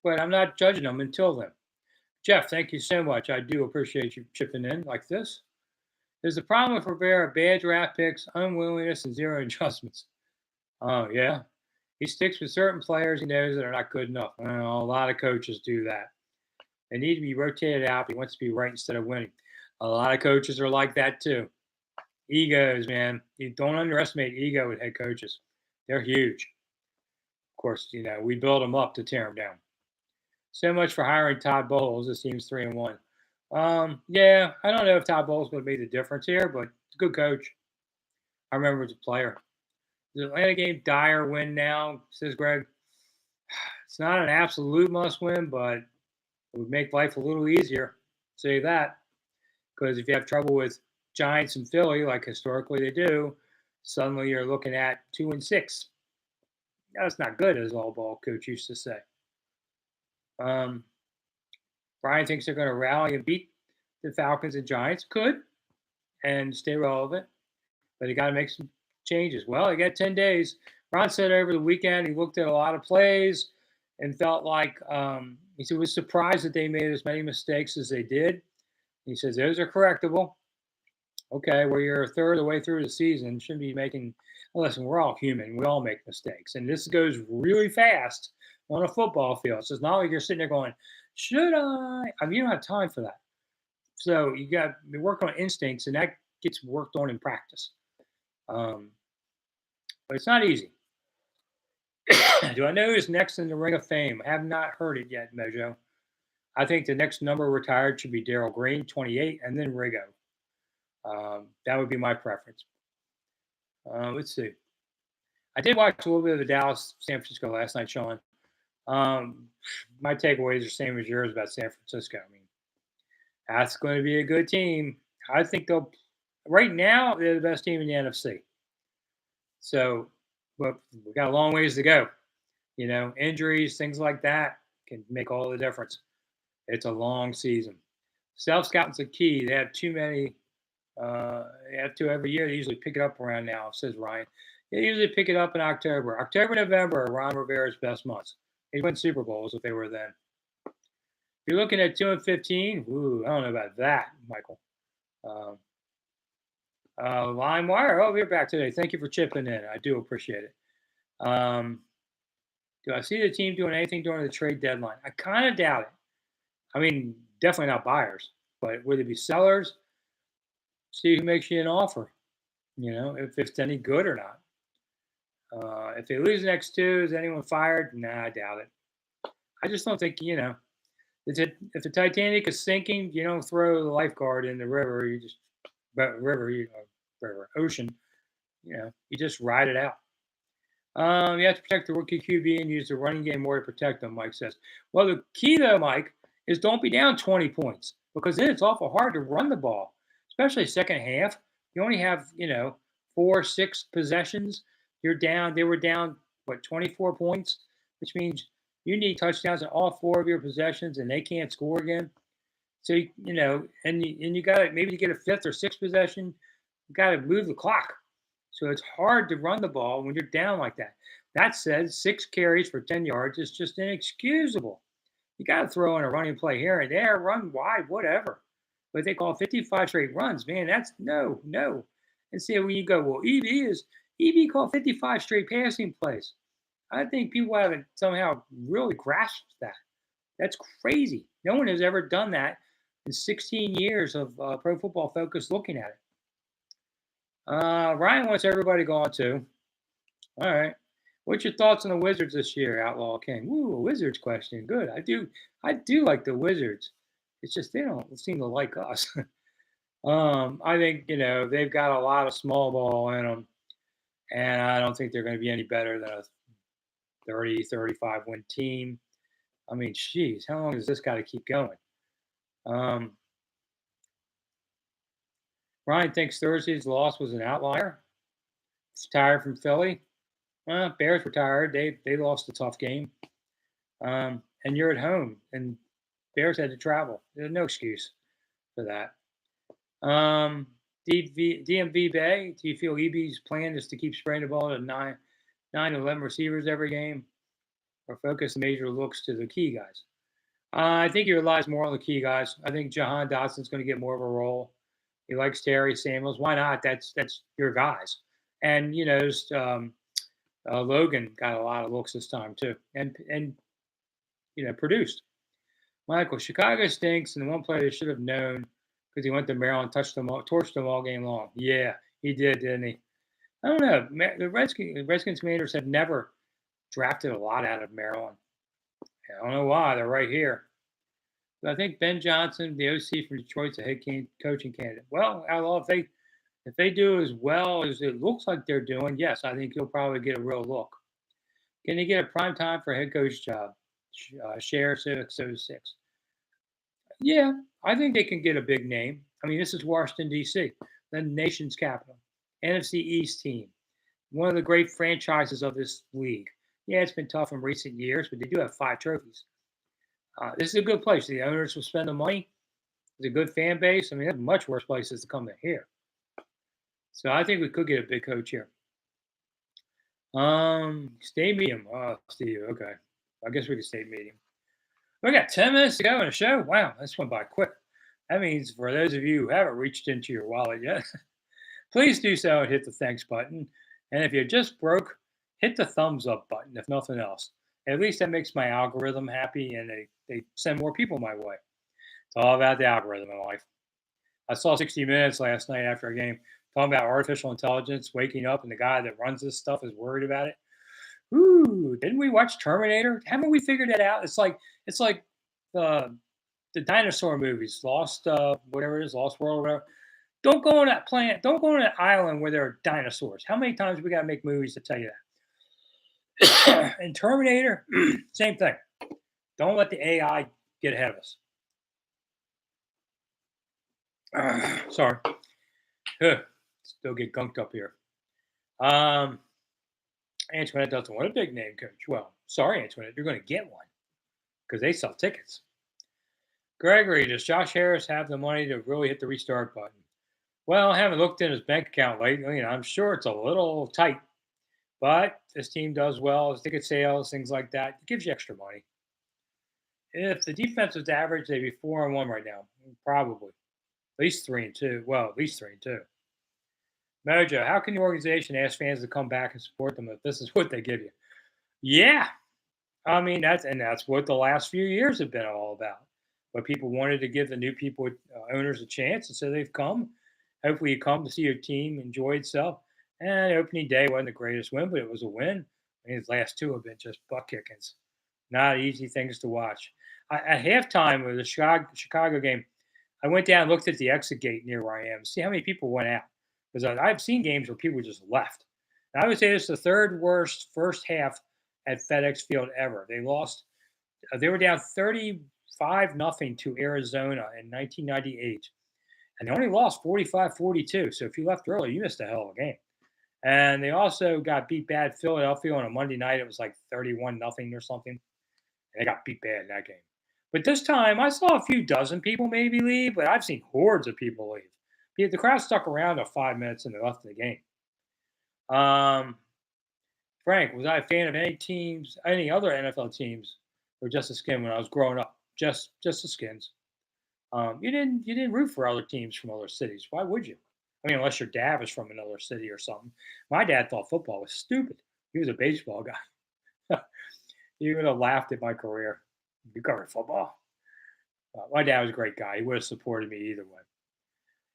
But I'm not judging them until then. Jeff, thank you so much. I do appreciate you chipping in like this. There's a problem with Rivera, bad draft picks, unwillingness, and zero adjustments. Oh, yeah. He sticks with certain players he knows that are not good enough. A lot of coaches do that. They need to be rotated out. He wants to be right instead of winning. A lot of coaches are like that too. Egos, man. You don't underestimate ego with head coaches. They're huge. Of course, we build them up to tear them down. So much for hiring Todd Bowles. This team's 3-1. Yeah, I don't know if Todd Bowles would make the difference here, but he's a good coach. I remember as a player. The Atlanta game, dire win now, says Greg. It's not an absolute must win, but it would make life a little easier. Say that. Because if you have trouble with Giants and Philly, like historically they do, suddenly you're looking at 2-6. That's not good, as all ball coach used to say. Brian thinks they're going to rally and beat the Falcons and Giants. Could, and stay relevant. But they got to make some changes. Well, they got 10 days. Ron said over the weekend he looked at a lot of plays and felt like he was surprised that they made as many mistakes as they did. He says those are correctable. Okay, well, you're a third of the way through the season. Shouldn't be making. Listen, we're all human. We all make mistakes. And this goes really fast on a football field. So it's not like you're sitting there going, should I? I mean, you don't have time for that. So you got to work on instincts, and that gets worked on in practice. But it's not easy. Do I know who's next in the Ring of Fame? I have not heard it yet, Mojo. I think the next number retired should be Darryl Green, 28, and then Rigo. That would be my preference. Let's see. I did watch a little bit of the Dallas-San Francisco last night, Sean. My takeaways are the same as yours about San Francisco. I mean, that's going to be a good team. I think right now, they're the best team in the NFC. So, but we got a long ways to go. Injuries, things like that can make all the difference. It's a long season. Self-scouting's a key. They have too many. They have to every year. They usually pick it up around now, says Ryan. They usually pick it up in October. October, November are Ron Rivera's best months. They win Super Bowls if they were then. If you're looking at 2-15, I don't know about that, Michael. LimeWire, we're back today. Thank you for chipping in. I do appreciate it. Do I see the team doing anything during the trade deadline? I kind of doubt it. I mean, definitely not buyers, but would it be sellers? See who makes you an offer, if it's any good or not. If they lose the next two, is anyone fired? Nah, I doubt it. I just don't think, if the Titanic is sinking, you don't throw the lifeguard in the river. You just, ocean, you just ride it out. You have to protect the rookie QB and use the running game more to protect them, Mike says. Well, the key, though, Mike, is don't be down 20 points because then it's awful hard to run the ball, especially second half. You only have, 4, 6 possessions, you're down. They were down, what, 24 points, which means you need touchdowns in all 4 of your possessions, and they can't score again. So, and you got to maybe to get a 5th or 6th possession, you got to move the clock. So it's hard to run the ball when you're down like that. That said, 6 carries for 10 yards is just inexcusable. You got to throw in a running play here and there, run wide, whatever. But they call 55 straight runs, man. That's no. And see, when you go, well, EB called 55 straight passing plays. I think people haven't somehow really grasped that. That's crazy. No one has ever done that in 16 years of Pro Football Focus looking at it. Ryan wants everybody going too. All right. What's your thoughts on the Wizards this year, Outlaw King? Ooh, a Wizards question. Good. I do like the Wizards. It's just they don't seem to like us. I think, they've got a lot of small ball in them, and I don't think they're going to be any better than a 30, 35 win team. I mean, geez, how long does this got to keep going? Ryan thinks Thursday's loss was an outlier. He's tired from Philly. Bears were tired. They lost a tough game. And you're at home, and Bears had to travel. There's no excuse for that. DMV Bay, do you feel EB's plan is to keep spraying the ball to 9 to 11 receivers every game, or focus the major looks to the key guys? I think he relies more on the key guys. I think Jahan Dotson's going to get more of a role. He likes Terry Samuels. Why not? That's your guys. And Logan got a lot of looks this time too, and produced. Michael, Chicago stinks, and the one player they should have known because he went to Maryland, torched them all game long. Yeah, he did, didn't he? I don't know. The Redskins Commanders have never drafted a lot out of Maryland. I don't know why. They're right here. But I think Ben Johnson, the OC from Detroit's a head coaching candidate. Well, Outlaw, if they do as well as it looks like they're doing, yes, I think he'll probably get a real look. Can he get a prime time for a head coach job? Share 606. Yeah, I think they can get a big name. I mean, this is Washington, D.C., the nation's capital, NFC East team, one of the great franchises of this league. Yeah, it's been tough in recent years, but they do have 5 trophies. This is a good place. The owners will spend the money. It's a good fan base. I mean, there's much worse places to come than here. So I think we could get a big coach here. Stay medium. Oh, Steve. Okay. I guess we can stay medium. We got 10 minutes to go in the show. Wow, this went by quick. That means for those of you who haven't reached into your wallet yet, please do so and hit the thanks button. And if you just broke, hit the thumbs up button, if nothing else. At least that makes my algorithm happy, and they send more people my way. It's all about the algorithm in life. I saw 60 Minutes last night after a game talking about artificial intelligence waking up, and the guy that runs this stuff is worried about it. Ooh, didn't we watch Terminator? Haven't we figured that out? It's like the dinosaur movies, Lost, whatever it is, Lost World, whatever. Don't go on that planet. Don't go on that island where there are dinosaurs. How many times we got to make movies to tell you that? And Terminator, same thing. Don't let the AI get ahead of us. Sorry. Still get gunked up here. Antoinette doesn't want a big name coach. Well, sorry, Antoinette, you're going to get one because they sell tickets. Gregory, does Josh Harris have the money to really hit the restart button? Well, I haven't looked in his bank account lately. I'm sure it's a little tight, but this team does well. Ticket sales, things like that. It gives you extra money. If the defense was average, they'd be 4-1 right now. Probably. At least 3-2. Well, at least 3-2. Mojo, how can the organization ask fans to come back and support them if this is what they give you? Yeah. I mean, that's what the last few years have been all about. But people wanted to give the new people, owners, a chance, and so they've come. Hopefully you come to see your team enjoy itself. And opening day wasn't the greatest win, but it was a win. I mean, his last 2 have been just butt kickings. Not easy things to watch. At halftime of the Chicago game, I went down and looked at the exit gate near where I am, see how many people went out. Because I've seen games where people just left. And I would say this is the 3rd worst first half at FedEx Field ever. They lost. They were down 35-0 to Arizona in 1998. And they only lost 45-42. So if you left early, you missed a hell of a game. And they also got beat bad Philadelphia on a Monday night. It was like 31-0 or something. And they got beat bad in that game. But this time, I saw a few dozen people maybe leave, but I've seen hordes of people leave. The crowd stuck around for 5 minutes and they left the game. Frank, was I a fan of any other NFL teams, or just the Skins when I was growing up? Just the Skins. You didn't root for other teams from other cities. Why would you? I mean, unless your dad was from another city or something. My dad thought football was stupid. He was a baseball guy. He would have laughed at my career. You covered football. My dad was a great guy. He would have supported me either way.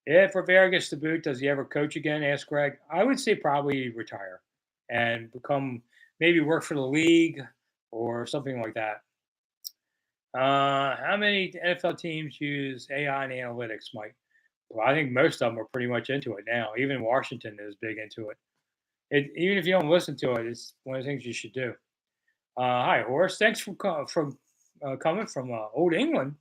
If Rivera gets the boot, does he ever coach again? Asked Greg. I would say probably retire and become maybe work for the league or something like that. How many NFL teams use AI and analytics, Mike? Well, I think most of them are pretty much into it now. Even Washington is big into it. Even if you don't listen to it, it's one of the things you should do. Hi, Horace. Thanks for coming from old England.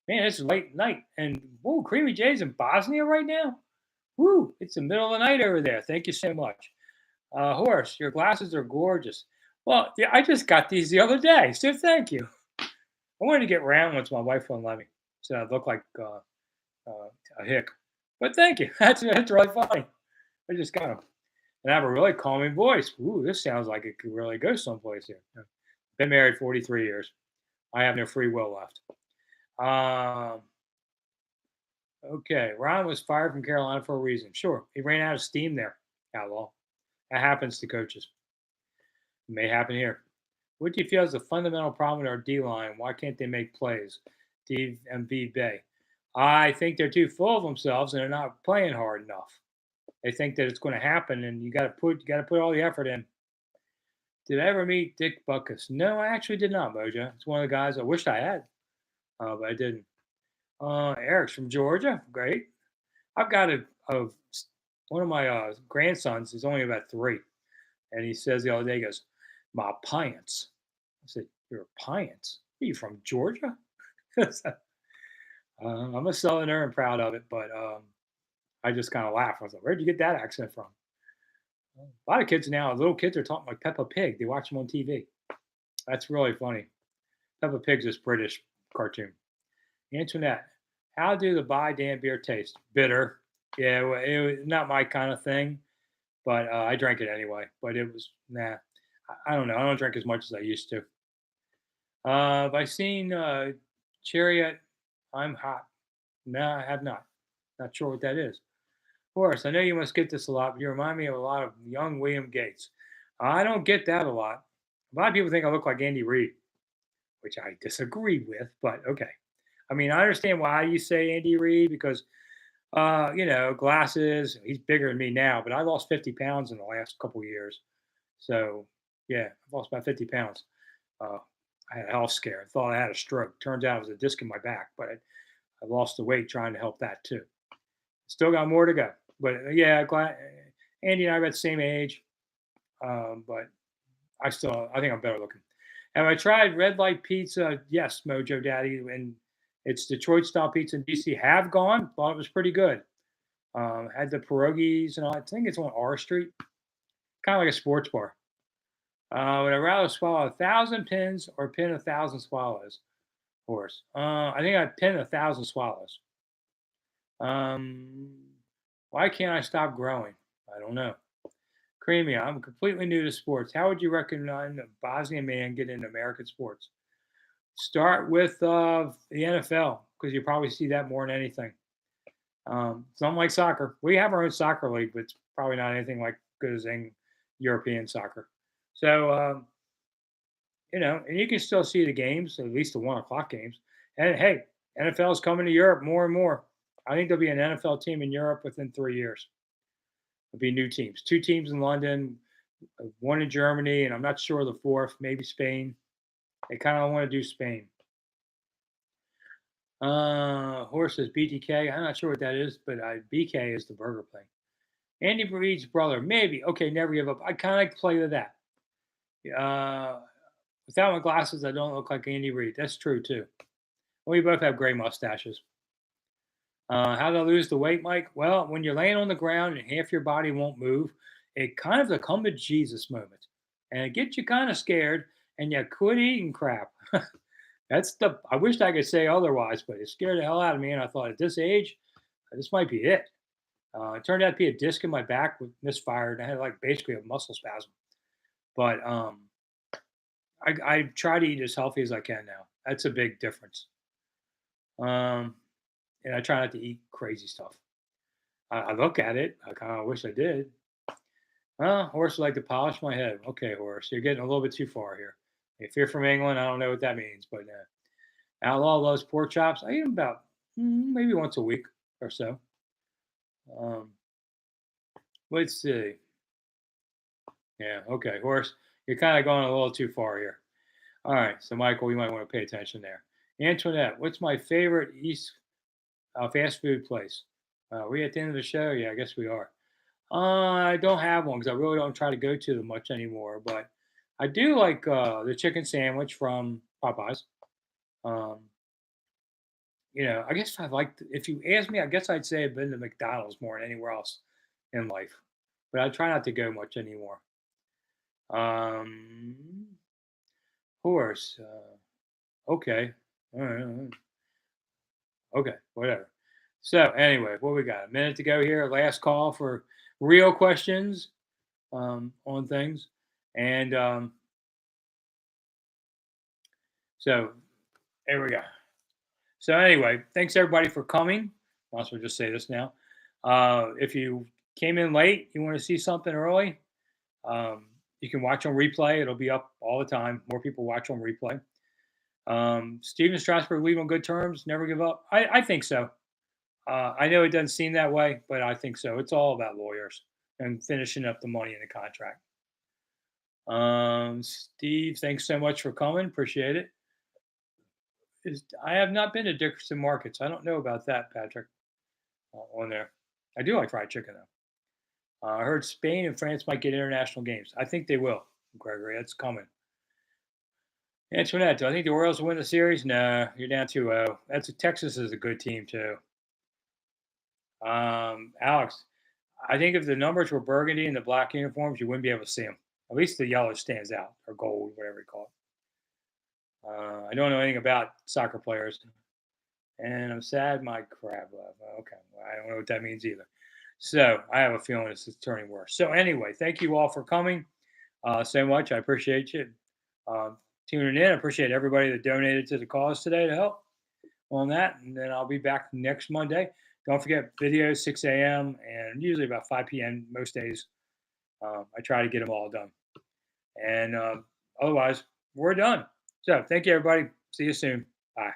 Man, it's late night. And, whoa, Creamy J's in Bosnia right now? Woo, it's the middle of the night over there. Thank you so much. Horace, your glasses are gorgeous. Well, yeah, I just got these the other day, so thank you. I wanted to get round ones. My wife wouldn't let me. So I look like a hick. But thank you. That's really funny. I just got them. And I have a really calming voice. Ooh, this sounds like it could really go someplace here. Been married 43 years. I have no free will left. Okay, Ron was fired from Carolina for a reason. Sure, he ran out of steam there. Outlaw. That happens to coaches. It may happen here. What do you feel is the fundamental problem with our D line? Why can't they make plays? DMV Bay. I think they're too full of themselves and they're not playing hard enough. They think that it's going to happen, and you got to put all the effort in. Did I ever meet Dick Buckus? No, I actually did not, Mojo. It's one of the guys I wished I had, but I didn't. Eric's from Georgia. Great. I've got one of my grandsons is only about 3, and he says the other day, he goes, "My pants." I said, "Your pants? Are you from Georgia?" I'm a Southerner and proud of it, but I just kind of laugh. I was like, "Where'd you get that accent from?" A lot of kids now, little kids are talking like Peppa Pig. They watch them on TV. That's really funny. Peppa Pig's this British cartoon. Antoinette, how do the buy damn beer taste? Bitter. Yeah, well, it was not my kind of thing, but I drank it anyway. But it was, nah. I don't know. I don't drink as much as I used to. Have I seen Chariot? I'm hot. No, I have not. Not sure what that is. Of course, I know you must get this a lot, but you remind me of a lot of young William Gates. I don't get that a lot. A lot of people think I look like Andy Reid, which I disagree with, but okay. I mean, I understand why you say Andy Reid because, glasses. He's bigger than me now, but I lost 50 pounds in the last couple of years. So, yeah, I've lost about 50 pounds. Uh, I had a health scare. I thought I had a stroke. Turns out it was a disc in my back, but I lost the weight trying to help that too. Still got more to go. But yeah, glad Andy and I are about the same age. But I think I'm better looking. Have I tried red light pizza? Yes, Mojo Daddy, and it's Detroit style pizza in DC. Have gone, thought it was pretty good. Had the pierogies and all. I think it's on R Street, kind of like a sports bar. Would I rather swallow 1,000 pins or pin 1,000 swallows? Horse. I think I'd pin 1,000 swallows. Um, why can't I stop growing? I don't know. Creamy, I'm completely new to sports. How would you recommend a Bosnian man get into American sports? Start with the NFL because you probably see that more than anything. It's not like soccer. We have our own soccer league, but it's probably not anything like good as in European soccer. So, and you can still see the games, at least the 1 o'clock games. And hey, NFL is coming to Europe more and more. I think there'll be an NFL team in Europe within 3 years. There'll be new teams. 2 teams in London, 1 in Germany, and I'm not sure the 4th, maybe Spain. They kind of want to do Spain. Horse says BTK. I'm not sure what that is, but BK is the burger thing. Andy Reid's brother, maybe. Okay, never give up. I kind of play to that. Without my glasses, I don't look like Andy Reid. That's true too. We both have gray mustaches. How did I lose the weight, Mike? Well, when you're laying on the ground and half your body won't move, it kind of the come to Jesus moment, and it gets you kind of scared, and you quit eating crap. That's the. I wish I could say otherwise, but it scared the hell out of me, and I thought at this age, this might be it. It turned out to be a disc in my back with misfired. I had like basically a muscle spasm, but I try to eat as healthy as I can now. That's a big difference. Um, and I try not to eat crazy stuff. I look at it. I kind of wish I did. Horse would like to polish my head. Okay, horse, you're getting a little bit too far here. If you're from England, I don't know what that means, but Outlaw loves pork chops. I eat them about maybe once a week or so. Um, let's see. Yeah, okay, horse, you're kind of going a little too far here. All right, so Michael, you might want to pay attention there. Antoinette, what's my favorite East fast food place? Are we at the end of the show? Yeah, I guess we are. I don't have one because I really don't try to go to them much anymore. But I do like the chicken sandwich from Popeyes. Um, I guess I like. If you ask me, I guess I'd say I've been to McDonald's more than anywhere else in life. But I try not to go much anymore. Um, horse. Okay. All right. Okay. Whatever. So anyway, what we got? A minute to go here. Last call for real questions on things, and so there we go. So anyway, thanks everybody for coming. Might as well just say this now. If you came in late, you want to see something early, you can watch on replay. It'll be up all the time. More people watch on replay. Steven Strasburg leave on good terms. Never give up. I think so. I know it doesn't seem that way, but I think so. It's all about lawyers and finishing up the money in the contract. Steve, thanks so much for coming. Appreciate it. I have not been to Dickerson Markets. I don't know about that, Patrick, on there. I do like fried chicken, though. I heard Spain and France might get international games. I think they will, Gregory. That's coming. Antoinette, do I think the Orioles will win the series? No, you're down 2-0. Texas is a good team, too. Alex, I think if the numbers were burgundy in the black uniforms, you wouldn't be able to see them. At least the yellow stands out, or gold, whatever you call it. I don't know anything about soccer players, and I'm sad my crab left. Okay, well, I don't know what that means either. So I have a feeling this is turning worse. So anyway, thank you all for coming so much. I appreciate you tuning in. I appreciate everybody that donated to the cause today to help on that. And then I'll be back next Monday. Don't forget videos 6 a.m. and usually about 5 p.m. most days. I try to get them all done. And otherwise, we're done. So thank you, everybody. See you soon. Bye.